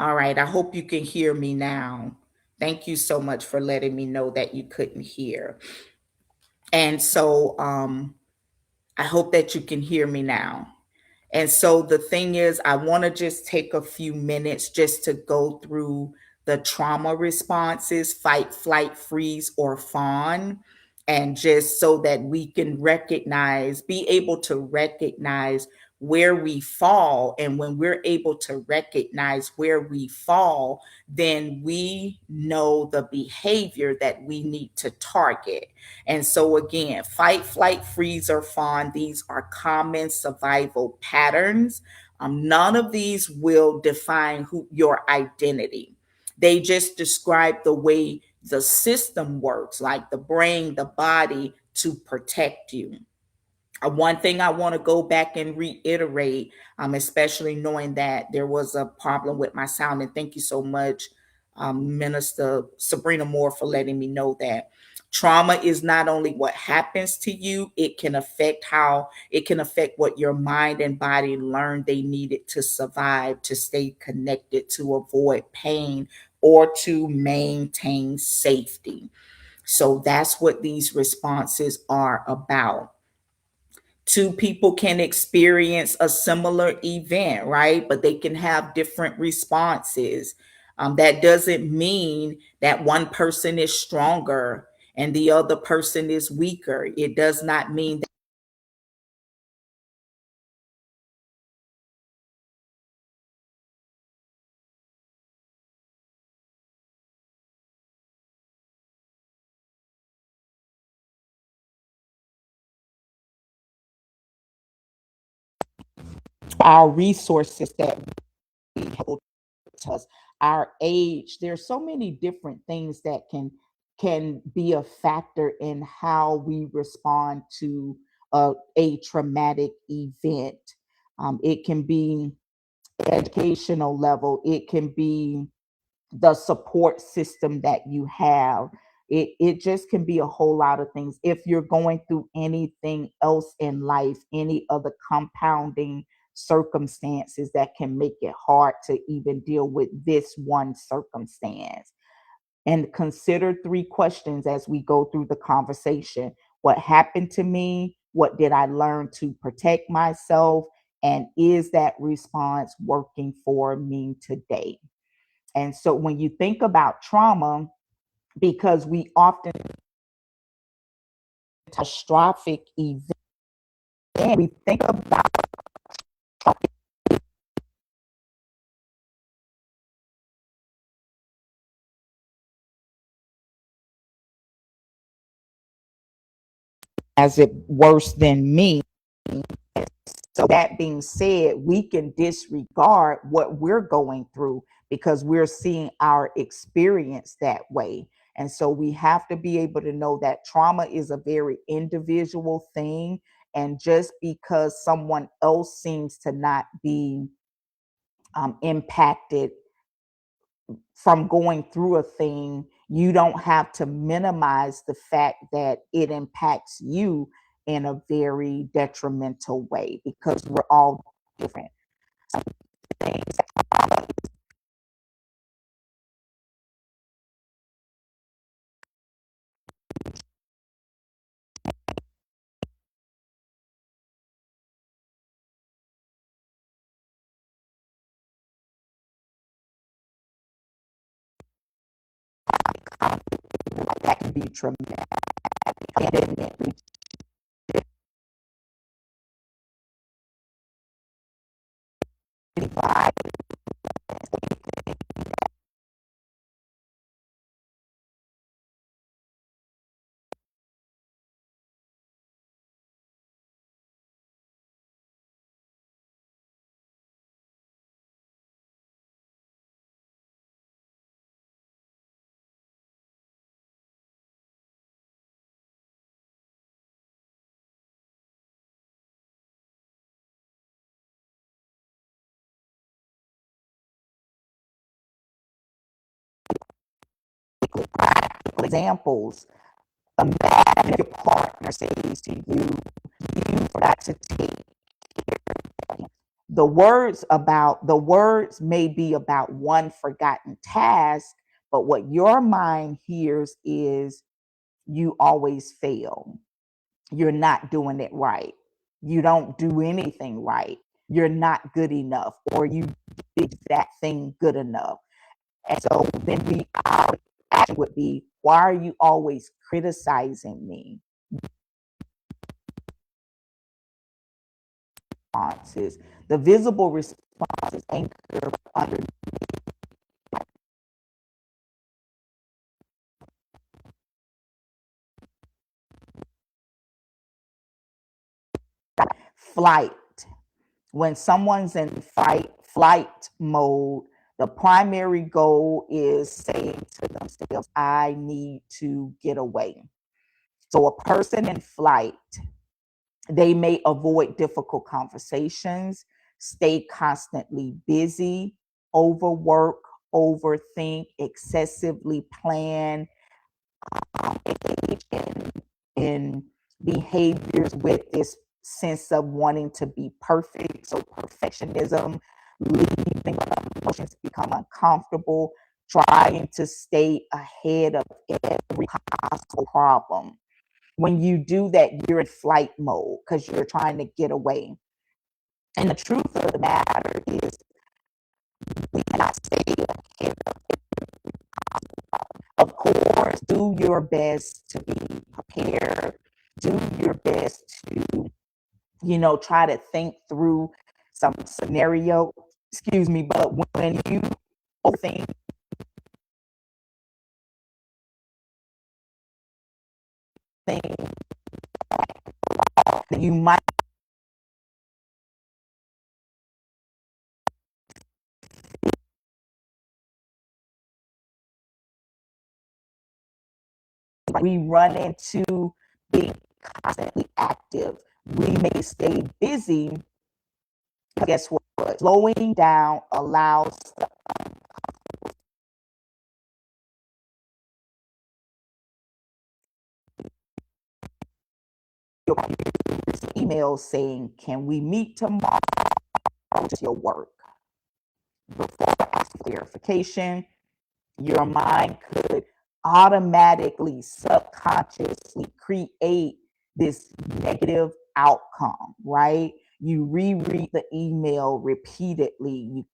All right, I hope you can hear me now. Thank you so much for letting me know that you couldn't hear. And so I hope that you can hear me now. And so the thing is, I want to just take a few minutes just to go through the trauma responses: fight, flight, freeze, or fawn. And just so that we can be able to recognize where we fall. And when we're able to recognize where we fall, then we know the behavior that we need to target. And so, again, fight, flight, freeze, or fawn, these are common survival patterns. None of these will define your identity. They just describe the way the system works, like the brain, the body, to protect you. One thing I want to go back and reiterate, especially knowing that there was a problem with my sound, and thank you so much, Minister Sabrina Moore, for letting me know that trauma is not only what happens to you, it can affect what your mind and body learned they needed to survive, to stay connected, to avoid pain, or to maintain safety. So that's what these responses are about. Two people can experience a similar event, right? But they can have different responses. That doesn't mean that one person is stronger and the other person is weaker. It does not mean that our resources that we hold to us, our age. There's so many different things that can be a factor in how we respond to a traumatic event. It can be educational level. It can be the support system that you have. It just can be a whole lot of things. If you're going through anything else in life, any other compounding circumstances that can make it hard to even deal with this one circumstance. And consider three questions as we go through the conversation. What happened to me? What did I learn to protect myself? And is that response working for me today? And so when you think about trauma, because we often catastrophic event, we think about as it worse than me. So that being said, we can disregard what we're going through because we're seeing our experience that way. And so we have to be able to know that trauma is a very individual thing. And just because someone else seems to not be impacted from going through a thing, you don't have to minimize the fact that it impacts you in a very detrimental way because we're all different. Some things that can be traumatic. Examples. Imagine if your partner says to you, you forgot to take care of them. The words may be about one forgotten task, but what your mind hears is you always fail. You're not doing it right. You don't do anything right. You're not good enough, or you did that thing good enough. And so then our action would be, why are you always criticizing me? Responses. The visible response is anchor under flight. When someone's in flight mode, the primary goal is saying to themselves, I need to get away. So a person in flight, they may avoid difficult conversations, stay constantly busy, overwork, overthink, excessively plan, engage in behaviors with this sense of wanting to be perfect. So perfectionism, leaving emotions become uncomfortable, trying to stay ahead of every possible problem. When you do that, you're in flight mode because you're trying to get away. And the truth of the matter is, we cannot stay ahead. Of course, do your best to be prepared. Do your best to, try to think through some scenario. Excuse me, but when you think that you might we run into being constantly active. We may stay busy. Guess what? Slowing down allows your email saying, can we meet tomorrow to your work? Before asking for verification, your mind could automatically, subconsciously create this negative outcome, right? You reread the email repeatedly. You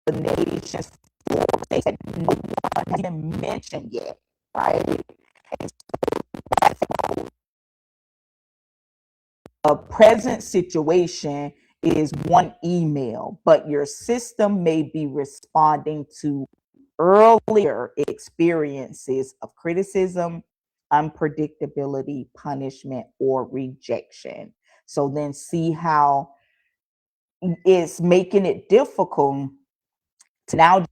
the nation's floor, they said no one has even mentioned yet, right? A present situation is one email, but your system may be responding to earlier experiences of criticism, unpredictability, punishment, or rejection. So then see how it's making it difficult to now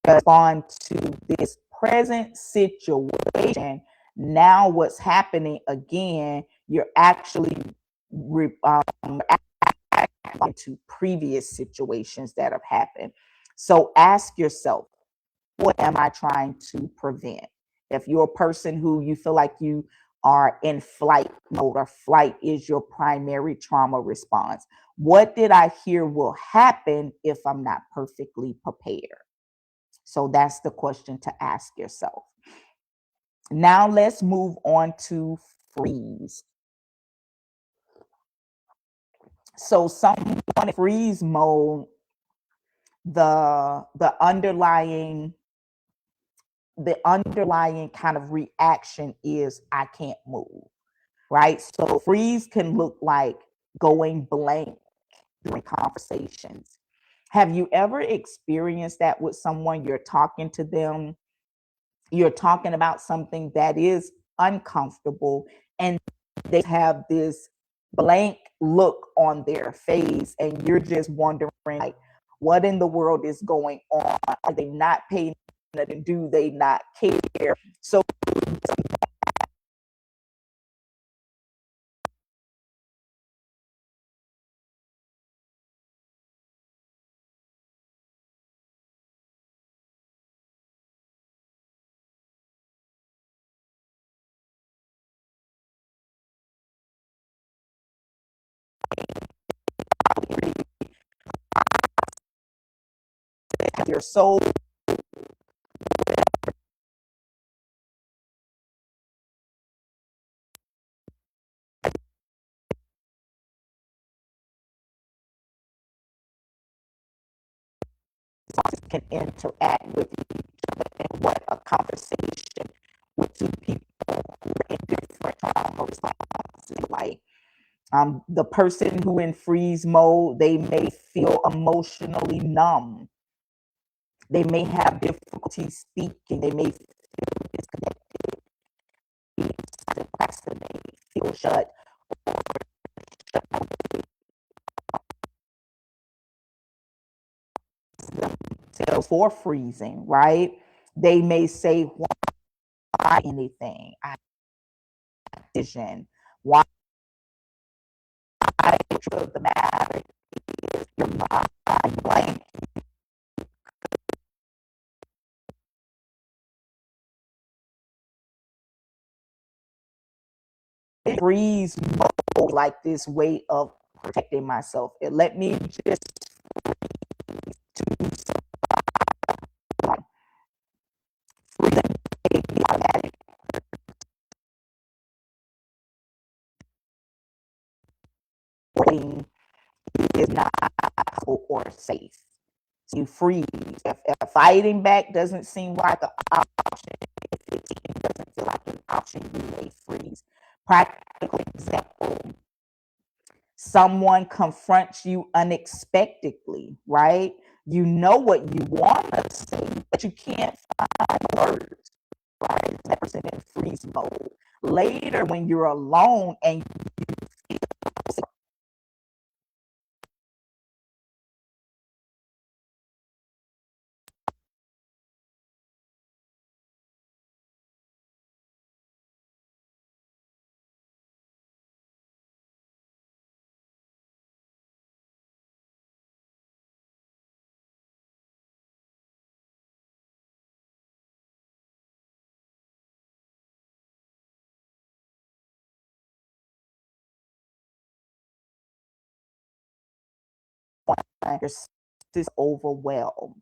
respond to this present situation. Now, what's happening again? You're actually to previous situations that have happened. So ask yourself, what am I trying to prevent? If you're a person who you feel like you are in flight mode, or flight is your primary trauma response, what did I hear will happen if I'm not perfectly prepared? So that's the question to ask yourself. Now let's move on to freeze. So someone in freeze mode, the underlying kind of reaction is I can't move, right? So freeze can look like going blank during conversations. Have you ever experienced that with someone? You're talking to them, you're talking about something that is uncomfortable, and they have this blank look on their face, and you're just wondering, like, what in the world is going on? Are they not paying attention? Do they not care? So they're so can interact with each other and what a conversation with two people who are in different responses like. The person who in freeze mode, they may feel emotionally numb. They may have difficulty speaking. They may feel disconnected, procrastinate, feel shut themselves for freezing, right? They may say, why anything? I vision. Why the matter is your mind blank. Freeze mode like this way of protecting myself. It let me just is not or safe. So you freeze. If fighting back doesn't seem like an option, if it doesn't feel like an option, you may freeze. Practical example: someone confronts you unexpectedly, right? You know what you want to say, but you can't find words, right? That person in freeze mode. Later, when you're alone and you feel just overwhelmed.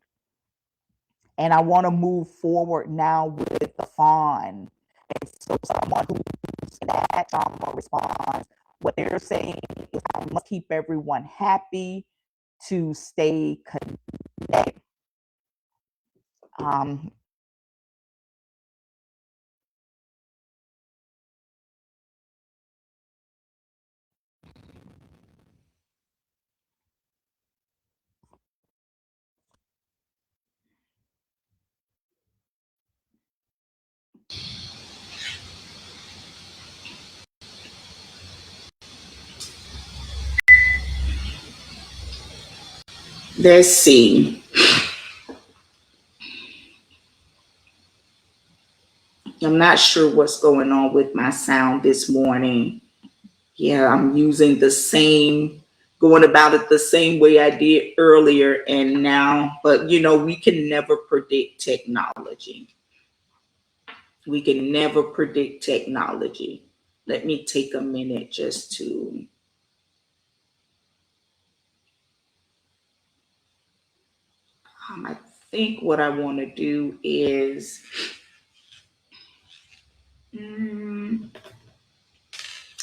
And I want to move forward now with the fawn. And so someone who's in that trauma response, what they're saying is I must keep everyone happy to stay connected. Um, let's see. I'm not sure what's going on with my sound this morning. Yeah, I'm using the same, going about it the same way I did earlier and now, but we can never predict technology. We can never predict technology. Let me take a minute just to. I think what I want to do is. mm,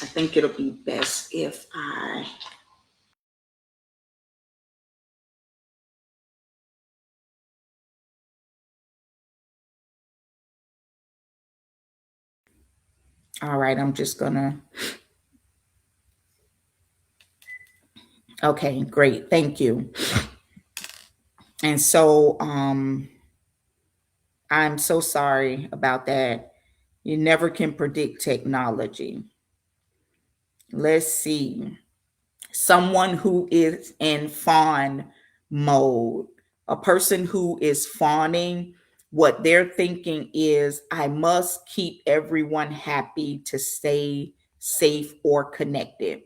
I think it'll be best if I. All right, I'm just gonna. Okay, great. Thank you. And so, I'm so sorry about that. You never can predict technology. Let's see. Someone who is in fawn mode, a person who is fawning, what they're thinking is, I must keep everyone happy to stay safe or connected.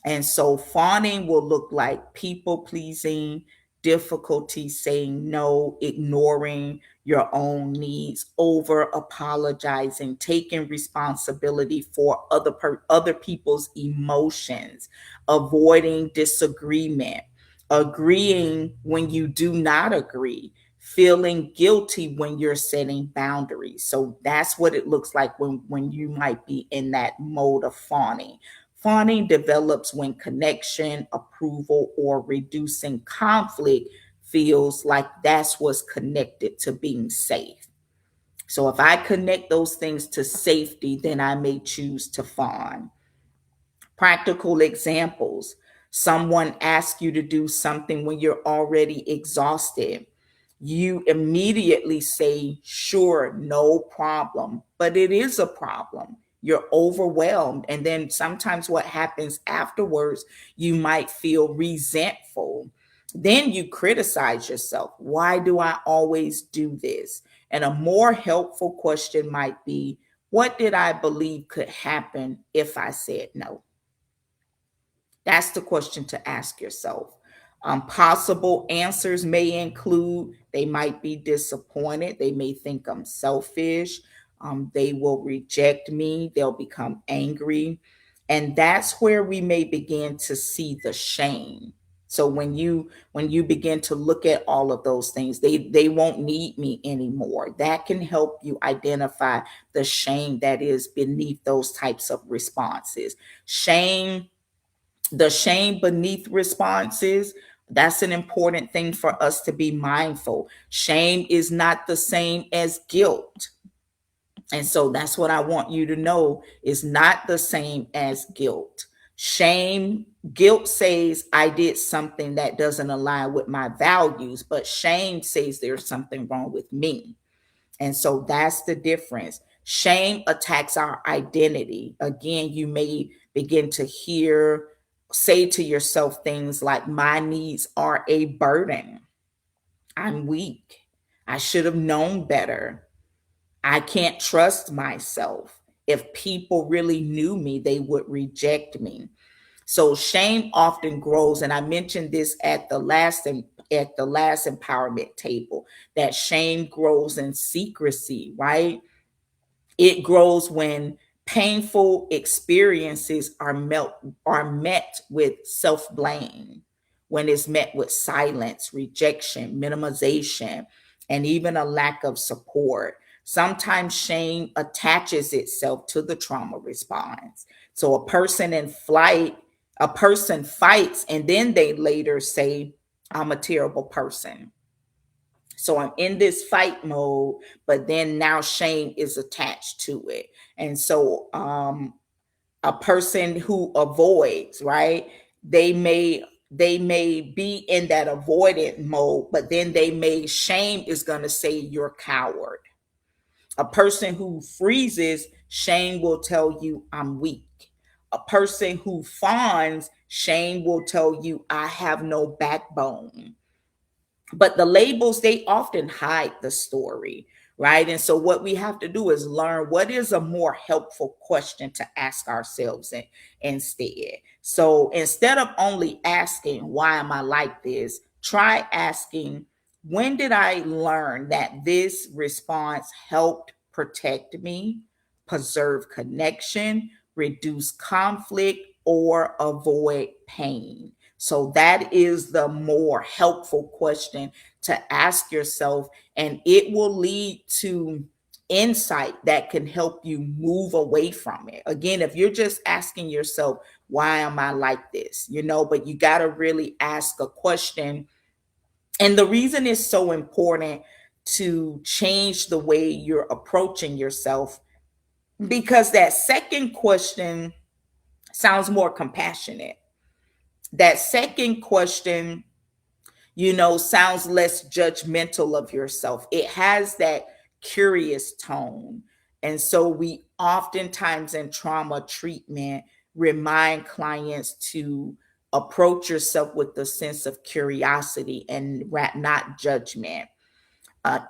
And so fawning will look like people pleasing, difficulty saying no, ignoring your own needs, over apologizing, taking responsibility for other people's emotions, avoiding disagreement, agreeing when you do not agree, feeling guilty when you're setting boundaries. So that's what it looks like when you might be in that mode of fawning. Fawning develops when connection, approval, or reducing conflict feels like that's what's connected to being safe. So if I connect those things to safety, then I may choose to fawn. Practical examples: someone asks you to do something when you're already exhausted. You immediately say, sure, no problem. But it is a problem. You're overwhelmed. And then sometimes what happens afterwards, you might feel resentful. Then you criticize yourself. Why do I always do this? And a more helpful question might be, what did I believe could happen if I said no? That's the question to ask yourself. Possible answers may include they might be disappointed, they may think I'm selfish, they will reject me, they'll become angry. And that's where we may begin to see the shame. So when you begin to look at all of those things, they won't need me anymore. That can help you identify the shame that is beneath those types of responses. Shame The shame beneath responses, that's an important thing for us to be mindful. Shame is not the same as guilt. And so that's what I want you to know, is not the same as guilt. Guilt says I did something that doesn't align with my values, but shame says there's something wrong with me. And so that's the difference. Shame attacks our identity. Again, you may begin to say to yourself things like, my needs are a burden. I'm weak. I should have known better. I can't trust myself. If people really knew me, they would reject me. So shame often grows, and I mentioned this at the last empowerment table, that shame grows in secrecy, right? It grows when painful experiences are met with self-blame, when it's met with silence, rejection, minimization, and even a lack of support. Sometimes shame attaches itself to the trauma response. So a person fights and then they later say, I'm a terrible person. So I'm in this fight mode, but then now shame is attached to it. And so a person who avoids, right? They may be in that avoidant mode, but then shame is going to say you're a coward. A person who freezes, shame will tell you I'm weak. A person who fawns, shame will tell you I have no backbone. But the labels, they often hide the story, right? And so what we have to do is learn what is a more helpful question to ask ourselves instead. So instead of only asking, why am I like this? Try asking, when did I learn that this response helped protect me, preserve connection, reduce conflict, or avoid pain? So that is the more helpful question to ask yourself, and it will lead to insight that can help you move away from it. Again, if you're just asking yourself, why am I like this? But you got to really ask a question. And the reason it's so important to change the way you're approaching yourself, because that second question sounds more compassionate. That second question, sounds less judgmental of yourself. It has that curious tone. And so we oftentimes in trauma treatment remind clients to approach yourself with a sense of curiosity and not judgment.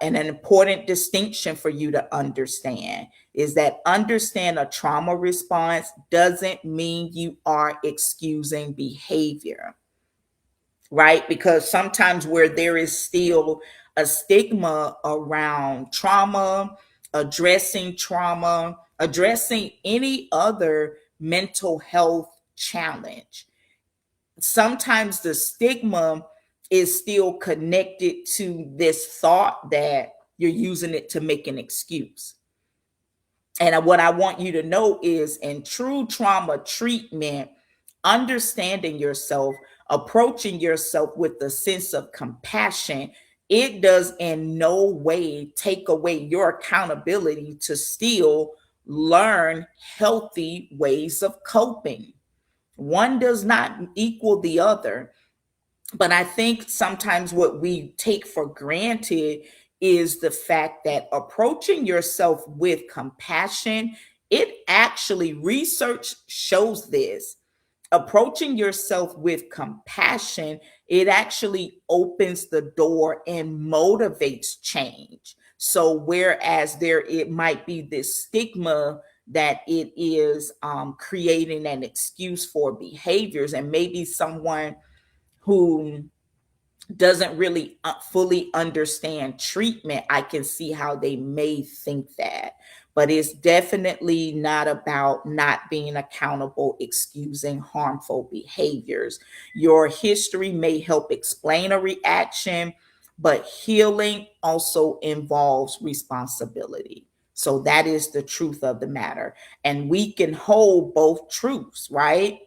And an important distinction for you to understand is that understand a trauma response doesn't mean you are excusing behavior, right? Because sometimes where there is still a stigma around trauma, addressing any other mental health challenge, sometimes the stigma is still connected to this thought that you're using it to make an excuse. And what I want you to know is, in true trauma treatment, understanding yourself, approaching yourself with a sense of compassion, it does in no way take away your accountability to still learn healthy ways of coping. One does not equal the other. But I think sometimes what we take for granted is the fact that approaching yourself with compassion, it actually, research shows this. Approaching yourself with compassion, it actually opens the door and motivates change. So whereas there it might be this stigma that it is creating an excuse for behaviors, and maybe someone who doesn't really fully understand treatment, I can see how they may think that. But it's definitely not about not being accountable, excusing harmful behaviors. Your history may help explain a reaction, but healing also involves responsibility. So that is the truth of the matter. And we can hold both truths, right?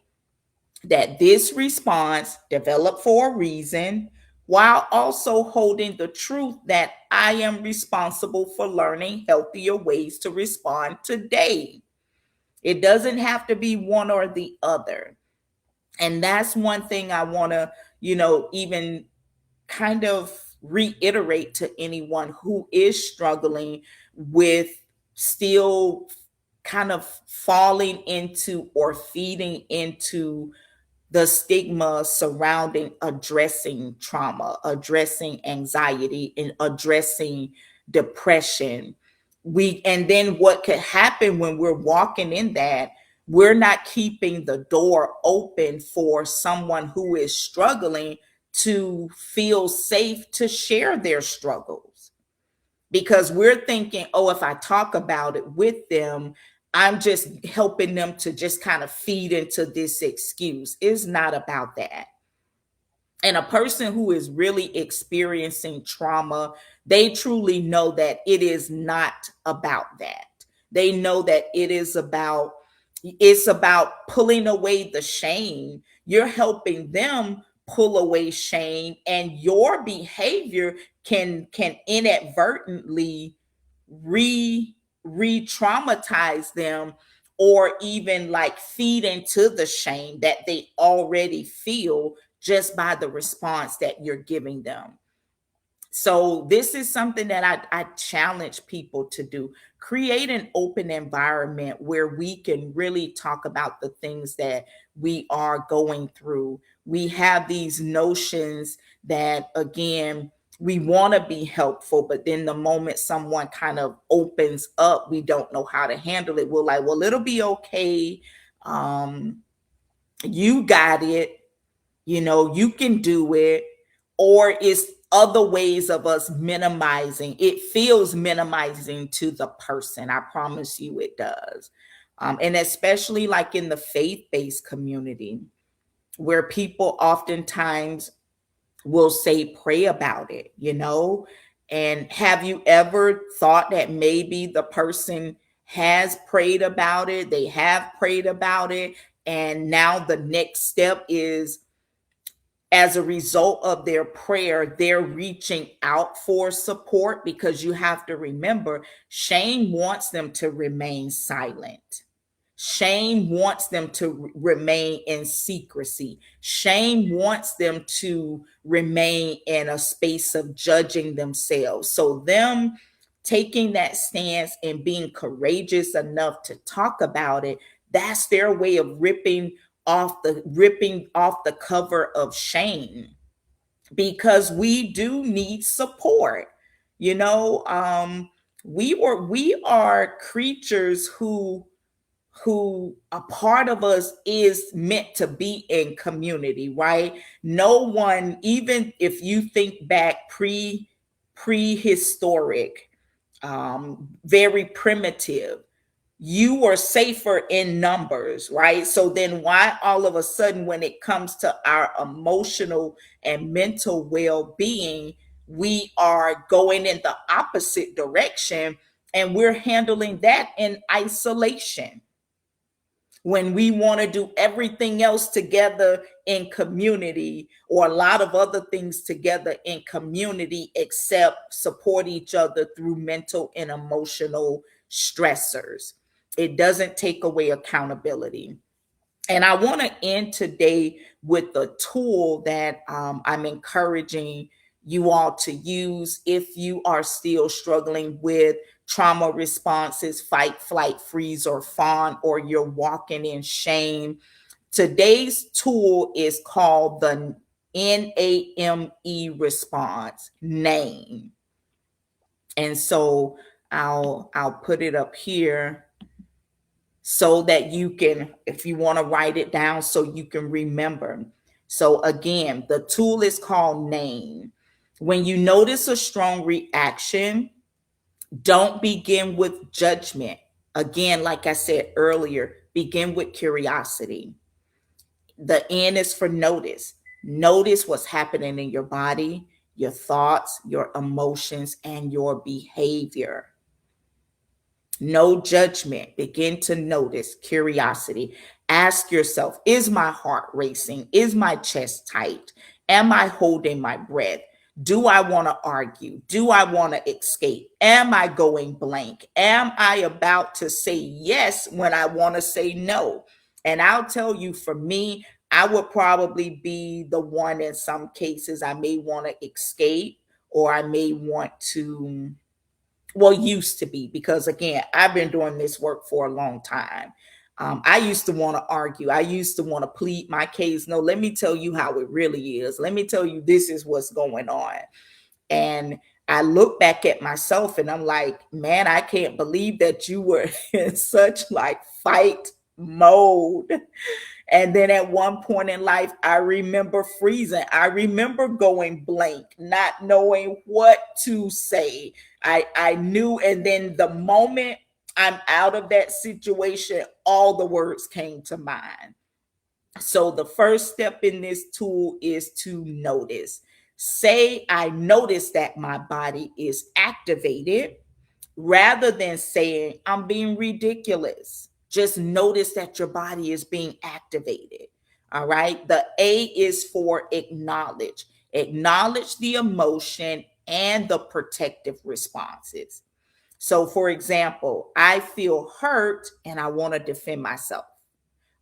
That this response developed for a reason, while also holding the truth that I am responsible for learning healthier ways to respond today. It doesn't have to be one or the other. And that's one thing I want to, even kind of reiterate to anyone who is struggling with still kind of falling into or feeding into the stigma surrounding addressing trauma, addressing anxiety, and addressing depression. And then what could happen when we're walking in that, we're not keeping the door open for someone who is struggling to feel safe to share their struggles, because we're thinking, oh, if I talk about it with them, I'm just helping them to just kind of feed into this excuse. It's not about that. And a person who is really experiencing trauma, they truly know that it is not about that. They know that it's about pulling away the shame. You're helping them pull away shame, and your behavior can inadvertently re-traumatize them, or even like feed into the shame that they already feel just by the response that you're giving them. So this is something that I challenge people to do. Create an open environment where we can really talk about the things that we are going through. We have these notions that, again, we want to be helpful, but then the moment someone kind of opens up, we don't know how to handle it. We're like, well, it'll be okay. You got it, you can do it. Or it's other ways of us minimizing. It feels minimizing to the person. I promise you it does. And especially like in the faith-based community, where people oftentimes will say, pray about it, and have you ever thought that maybe the person has prayed about it, they have prayed about it, and now the next step is, as a result of their prayer, they're reaching out for support? Because you have to remember, shame wants them to remain silent. Shame wants them to remain in secrecy. Shame wants them to remain in a space of judging themselves. So, them taking that stance and being courageous enough to talk about it, that's their way of ripping off the cover of shame, because we do need support. you know um we are creatures who a part of us is meant to be in community, right? No one, even if you think back prehistoric, very primitive, You were safer in numbers, right? So then why all of a sudden when it comes to our emotional and mental well-being, we are going in the opposite direction and we're handling that in isolation when we want to do everything else together in community, or a lot of other things together in community, except support each other through mental and emotional stressors. It doesn't take away accountability. And I want to end today with a tool that I'm encouraging you all to use if you are still struggling with trauma responses, fight, flight, freeze, or fawn, or you're walking in shame. Today's tool is called the NAME response, name. And so I'll put it up here so that you can, if you want to write it down so you can remember. So again, the tool is called name. When you notice a strong reaction, don't begin with judgment. Again, like I said earlier, begin with curiosity. The N is for notice. Notice what's happening in your body, your thoughts, your emotions, and your behavior. No judgment. Begin to notice curiosity. Ask yourself, is my heart racing? Is my chest tight? Am I holding my breath? Do I want to argue? Do I want to escape? Am I going blank? Am I about to say yes when I want to say no? And I'll tell you, for me, I would probably be the one in some cases. I may want to escape, or I may want to, well, used to be, because again, I've been doing this work for a long time. I used to want to argue. I used to want to plead my case. No, let me tell you how it really is. Let me tell you, this is what's going on. And I look back at myself and I'm like, man, I can't believe that you were in such like fight mode. And then at one point in life, I remember freezing. I remember going blank, not knowing what to say. I knew, and then the moment I'm out of that situation, all the words came to mind. So the first step in this tool is to notice. Say, I notice that my body is activated, rather than saying, I'm being ridiculous. Just notice that your body is being activated. All right. The A is for acknowledge. Acknowledge the emotion and the protective responses. So, for example, I feel hurt and I want to defend myself.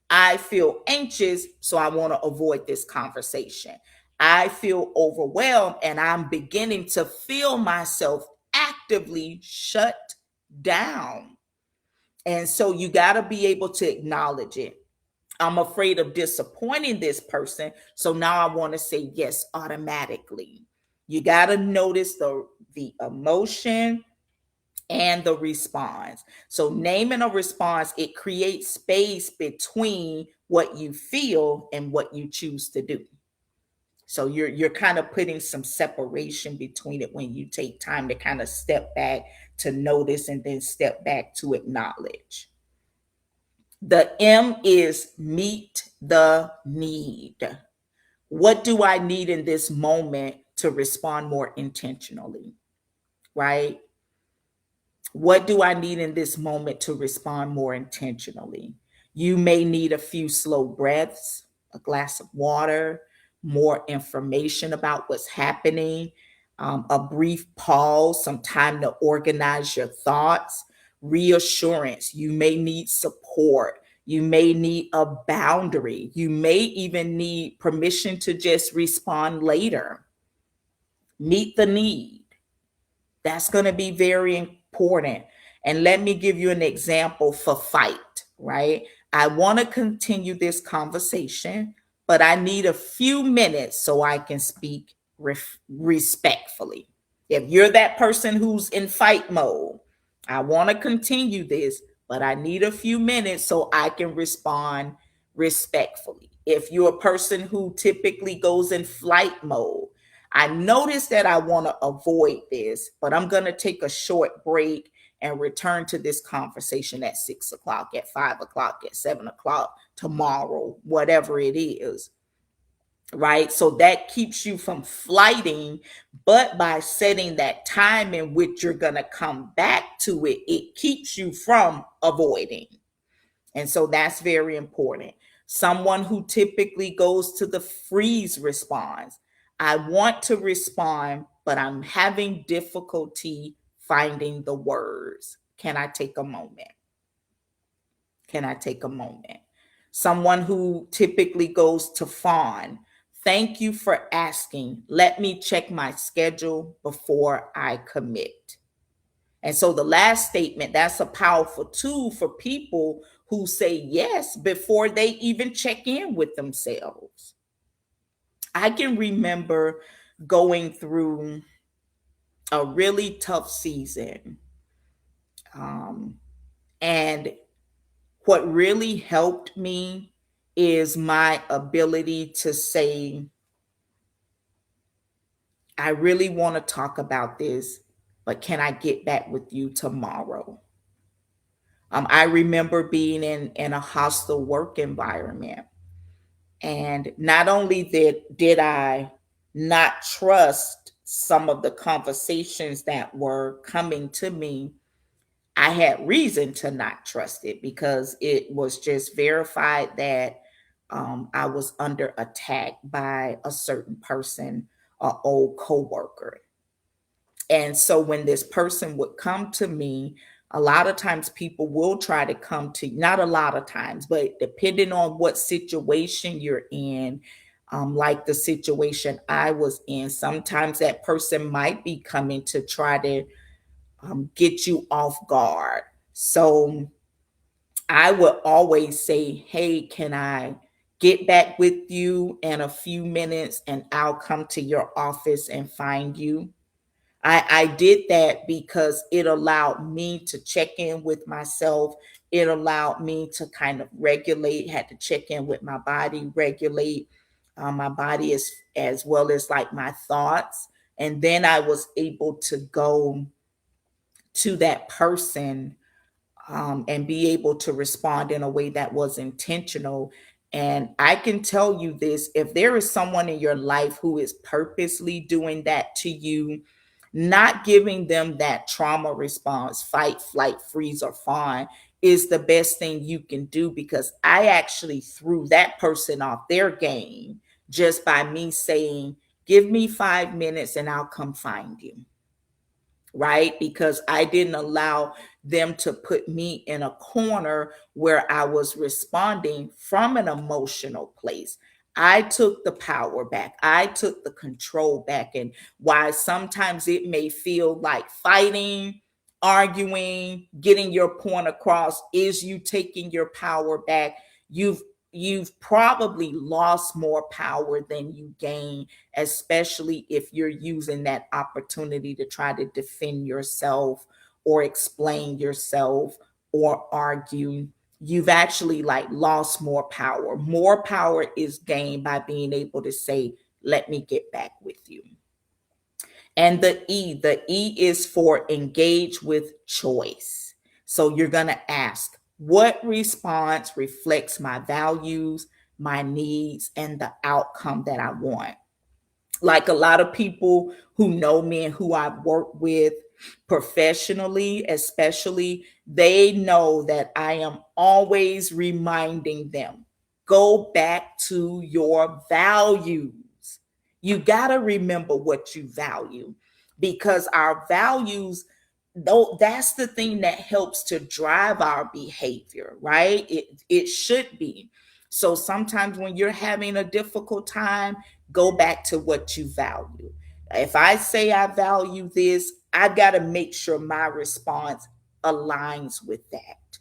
I feel anxious, so I want to avoid this conversation. I feel overwhelmed and I'm beginning to feel myself actively shut down. And so you got to be able to acknowledge it. I'm afraid of disappointing this person, so now I want to say yes automatically. You got to notice the emotion and the response. So naming a response, it creates space between what you feel and what you choose to do. So you're kind of putting some separation between it when you take time to kind of step back to notice and then step back to acknowledge. The M is meet the need. What do I need in this moment to respond more intentionally? Right? What do I need in this moment to respond more intentionally? You may need a few slow breaths, a glass of water, more information about what's happening, a brief pause, some time to organize your thoughts, reassurance. You may need support. You may need a boundary. You may even need permission to just respond later. Meet the need. That's going to be very important. And let me give you an example for fight, right? I want to continue this conversation, but I need a few minutes so I can speak respectfully. If you're that person who's in fight mode, I want to continue this, but I need a few minutes so I can respond respectfully. If you're a person who typically goes in flight mode, I notice that I want to avoid this, but I'm going to take a short break and return to this conversation at 6 o'clock, at 5 o'clock, at 7 o'clock tomorrow, whatever it is, right? So that keeps you from flighting, but by setting that time in which you're going to come back to it, it keeps you from avoiding. And so that's very important. Someone who typically goes to the freeze response. I want to respond, but I'm having difficulty finding the words. Can I take a moment? Can I take a moment? Someone who typically goes to fawn. Thank you for asking. Let me check my schedule before I commit. And so the last statement, that's a powerful tool for people who say yes before they even check in with themselves. I can remember going through a really tough season. And what really helped me is my ability to say, I really want to talk about this, but can I get back with you tomorrow? I remember being in a hostile work environment. And not only did I not trust some of the conversations that were coming to me, I had reason to not trust it because it was just verified that I was under attack by a certain person, an old coworker. And so when this person would come to me, a lot of times people will try to come to, not a lot of times, but depending on what situation you're in, like the situation I was in, sometimes that person might be coming to try to get you off guard. So I would always say, hey, can I get back with you in a few minutes and I'll come to your office and find you? I did that because it allowed me to check in with myself. It allowed me to kind of regulate, had to check in with my body, regulate my body as well as like my thoughts. And then I was able to go to that person and be able to respond in a way that was intentional. And I can tell you this, if there is someone in your life who is purposely doing that to you, not giving them that trauma response, fight, flight, freeze, or fawn, is the best thing you can do, because I actually threw that person off their game just by me saying, give me 5 minutes and I'll come find you. Right? Because I didn't allow them to put me in a corner where I was responding from an emotional place. I took the power back. I took the control back. And why sometimes it may feel like fighting, arguing, getting your point across is you taking your power back. You've probably lost more power than you gain, especially if you're using that opportunity to try to defend yourself or explain yourself or argue. You've actually like lost more power. More power is gained by being able to say, let me get back with you. And the E is for engage with choice. So you're going to ask, what response reflects my values, my needs, and the outcome that I want? Like a lot of people who know me and who I've worked with professionally, especially, they know that I am always reminding them, go back to your values. You got to remember what you value, because our values, though, that's the thing that helps to drive our behavior, right? It should be. So sometimes when you're having a difficult time, go back to what you value. If I say I value this, I've got to make sure my response aligns with that.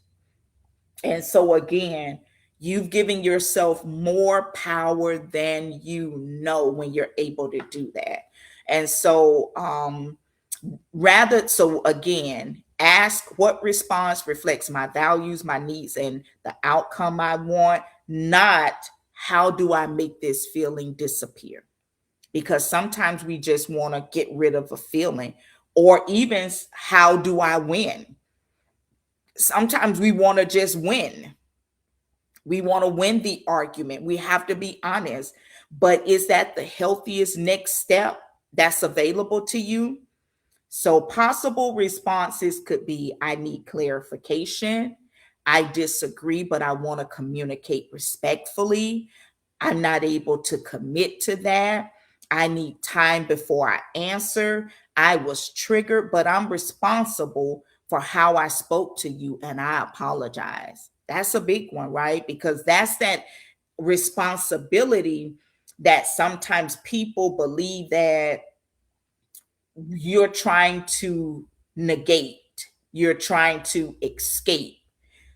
And so again, you've given yourself more power than you know when you're able to do that. And so so again, ask what response reflects my values, my needs, and the outcome I want, not how do I make this feeling disappear? Because sometimes we just want to get rid of a feeling, or even how do I win? Sometimes we want to just win. We want to win the argument. We have to be honest. But is that the healthiest next step that's available to you? So, possible responses could be I need clarification. I disagree, but I want to communicate respectfully. I'm not able to commit to that. I need time before I answer. I was triggered, but I'm responsible for how I spoke to you and I apologize. That's a big one, right? Because that's that responsibility that sometimes people believe that you're trying to negate, you're trying to escape.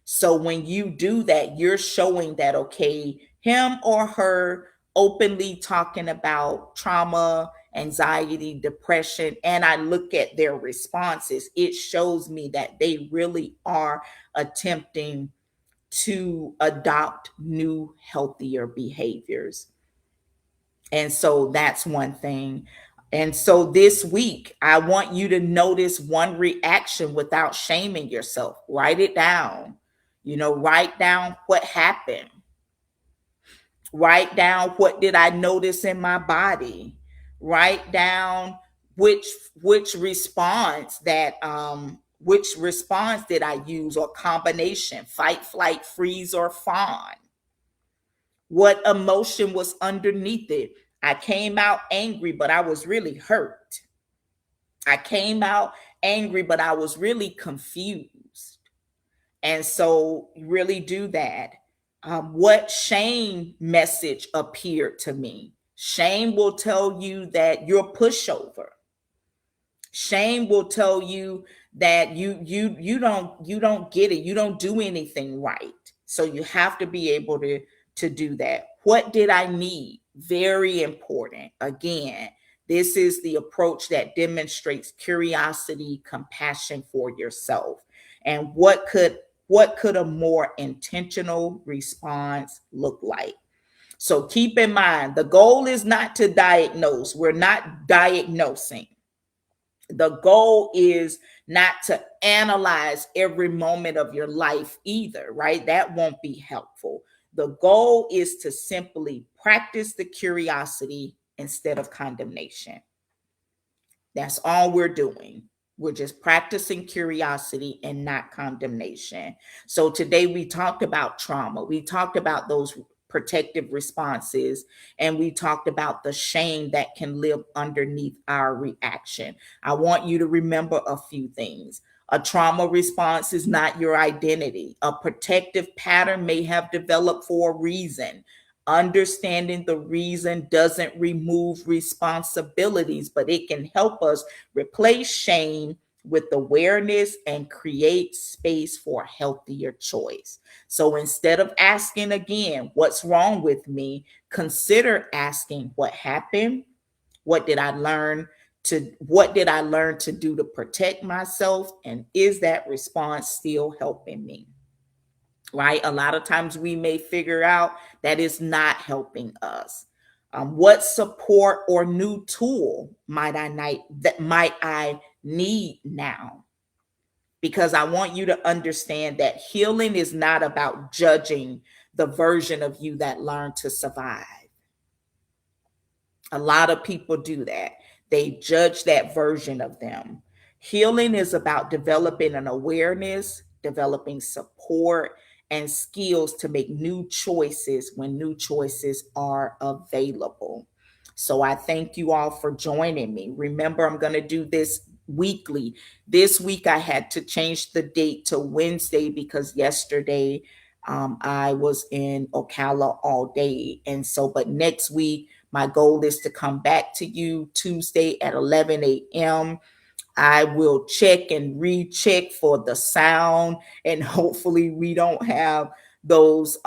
So when you do that, you're showing that, okay, him or her openly talking about trauma, anxiety, depression, and I look at their responses, it shows me that they really are attempting to adopt new, healthier behaviors. And so that's one thing. And so this week, I want you to notice one reaction without shaming yourself. Write it down. Write down what happened. Write down what did I notice in my body. Write down which which response did I use, or combination, fight, flight, freeze, or fawn. What emotion was underneath it? I came out angry, but I was really hurt. I came out angry, but I was really confused. And so, really do that. What shame message appeared to me? Shame will tell you that you're a pushover. Shame will tell you that you don't get it. You don't do anything right. So you have to be able to do that. What did I need? Very important. Again, this is the approach that demonstrates curiosity, compassion for yourself. And what could a more intentional response look like? So keep in mind, the goal is not to diagnose. We're not diagnosing. The goal is not to analyze every moment of your life either, right? That won't be helpful. The goal is to simply practice the curiosity instead of condemnation. That's all we're doing. We're just practicing curiosity and not condemnation. So today we talked about trauma. We talked about those protective responses, and we talked about the shame that can live underneath our reaction. I want you to remember a few things. A trauma response is not your identity. A protective pattern may have developed for a reason. Understanding the reason doesn't remove responsibilities, but it can help us replace shame with awareness and create space for a healthier choice. So instead of asking again, what's wrong with me? Consider asking, what happened? What did I learn to do to protect myself? And is that response still helping me? Right? A lot of times we may figure out that it's not helping us. What support or new tool might I need now? Because I want you to understand that healing is not about judging the version of you that learned to survive. A lot of people do that. They judge that version of them. Healing is about developing an awareness, developing support, and skills to make new choices when new choices are available. So I thank you all for joining me. Remember, I'm going to do this weekly. This week, I had to change the date to Wednesday because yesterday I was in Ocala all day. And so, but next week, my goal is to come back to you Tuesday at 11 a.m. I will check and recheck for the sound, and hopefully we don't have those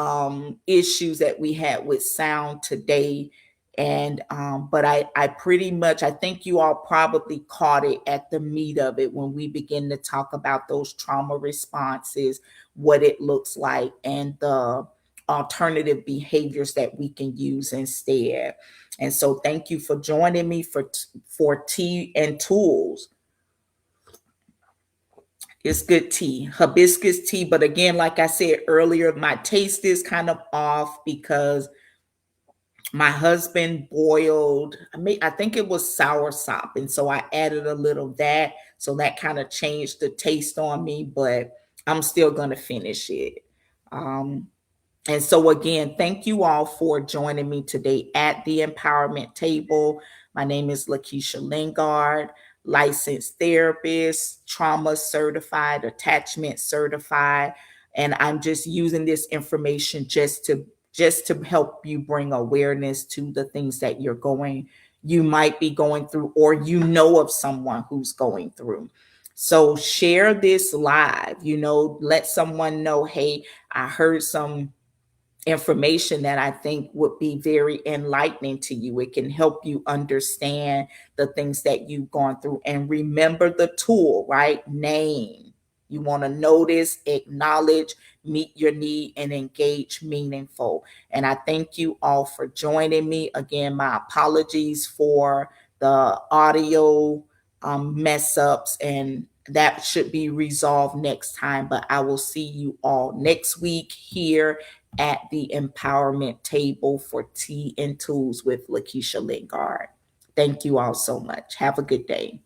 issues that we had with sound today. And but I pretty much, I think you all probably caught it at the meat of it when we begin to talk about those trauma responses, what it looks like, and the alternative behaviors that we can use instead. And so thank you for joining me for tea and tools. It's good tea, hibiscus tea. But again, like I said earlier, my taste is kind of off because my husband boiled, I think it was sour sop. And so I added a little of that. So that kind of changed the taste on me, but I'm still going to finish it. Um, and so, again, thank you all for joining me today at the Empowerment Table. My name is Lakeisha Lingard, licensed therapist, trauma certified, attachment certified, and I'm just using this information just to help you bring awareness to the things that you might be going through, or you know of someone who's going through. So share this live, let someone know, hey, I heard some information that I think would be very enlightening to you. It can help you understand the things that you've gone through. And remember the tool, right? Name. You want to notice, acknowledge, meet your need, and engage meaningful. And I thank you all for joining me. Again, my apologies for the audio mess ups, and that should be resolved next time. But I will see you all next week here at the Empowerment Table for Tea and Tools with Lakeisha Lingard. Thank you all so much. Have a good day.